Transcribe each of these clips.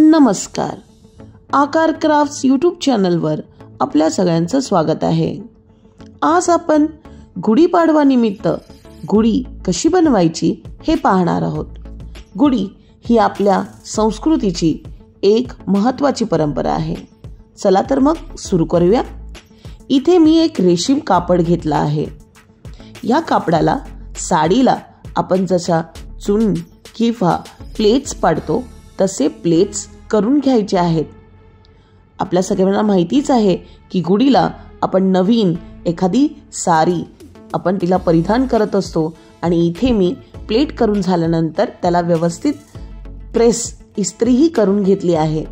नमस्कार, आकार crafts YouTube चॅनलवर आपल्या सगळ्यांचं स्वागत आहे। आज आपण गुढीपाडवा निमित्त गुढी कशी बनवायची हे पाहणार आहोत। गुढी ही आपल्या संस्कृतीची एक महत्त्वाची परंपरा आहे। चला तर मग सुरू करूया। इथे मी एक रेशीम कापड घेतला आहे। या कापडाला साडीला आपण जसा चुन किंवा प्लेट्स पाडतो तसे प्लेट्स करून घ्यायचे आहेत। आपल्या सगळ्यांना माहितीच आहे की गुढीला आपण नवीन एखादी साडी आपण तिला परिधान करत असतो आणि इथे मी प्लेट करून झाल्यानंतर त्याला व्यवस्थित प्रेस इस्त्रीही करून घेतली आहे।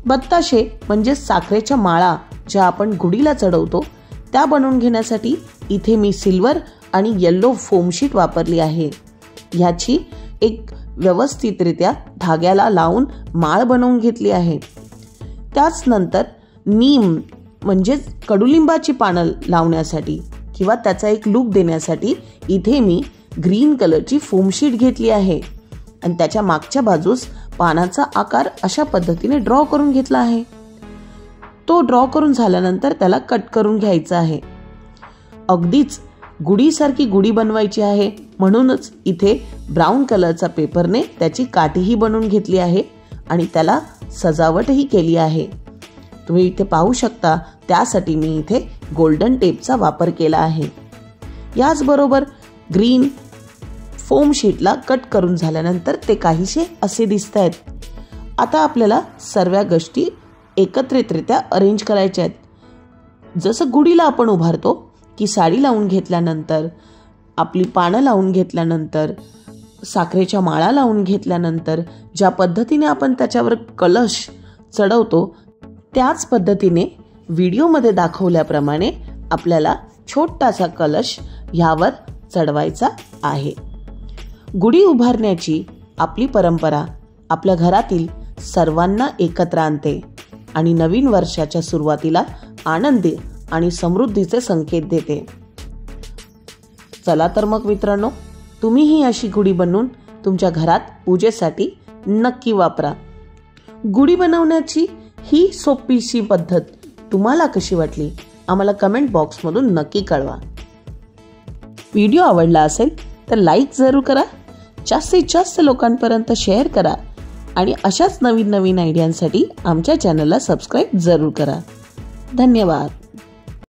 बत्ताशे म्हणजे साखरेच्या माळा ज्या आपण गुढीला चढवतो त्या बनवून घेण्यासाठी इथे मी सिल्वर आणि येलो फोम शीट वापरली आहे। ह्याची एक व्यवस्थितरित्या धाग्याला लावून माळ बनवून घेतली आहे। त्याच नंतर नीम म्हणजे कडुलिंबाची पानं लावण्यासाठी किंवा त्याचा एक लुक देण्यासाठी इथे मी ग्रीन कलरची फोम शीट घेतली आहे आणि त्याच्या मागच्या बाजूस पानाचा आकार अशा पद्धतीने ड्रॉ करून घेतला आहे। तो ड्रॉ करून झाल्यानंतर त्याला कट करून घ्यायचा आहे। अगदीच गुढीसारखी गुढी बनवायची आहे म्हणूनच इथे ब्राऊन कलरचा पेपरने त्याची काठीही बनवून घेतली आहे आणि त्याला सजावटही केली आहे। तुम्ही इथे पाहू शकता, त्यासाठी मी इथे गोल्डन टेपचा वापर केला आहे। याचबरोबर ग्रीन फोम शीटला कट करून झाल्यानंतर ते काहीसे असे दिसत आहेत। आता आपल्याला सर्व गोष्टी एकत्रितरित्या अरेंज करायच्या आहेत। जसं गुढीला आपण उभारतो की साडी लावून घेतल्यानंतर, आपली पानं लावून घेतल्यानंतर, साखरेच्या माळा लावून घेतल्यानंतर ज्या पद्धतीने आपण त्याच्यावर कलश चढवतो त्याच पद्धतीने व्हिडिओमध्ये दाखवल्याप्रमाणे आपल्याला छोटासा कलश ह्यावर चढवायचा आहे। गुढी उभारण्याची आपली परंपरा आपल्या घरातील सर्वांना एकत्र आणते आणि नवीन वर्षाच्या सुरुवातीला आनंदी आणि समृद्धीचे संकेत देते। चला तर मग मित्रांनो, तुम्हीही अशी गुढी बनवून तुमच्या घरात पूजेसाठी नक्की वापरा। गुढी बनवण्याची ही सोपीशी पद्धत तुम्हाला कशी वाटली आम्हाला कमेंट बॉक्समधून नक्की कळवा। व्हिडिओ आवडला असेल तर लाईक जरूर करा, जास्तीत जास्त लोकांपर्यंत शेअर करा आणि अशाच नवीन नवीन आयडियांसाठी आमच्या चॅनलला सबस्क्राईब जरूर करा। धन्यवाद।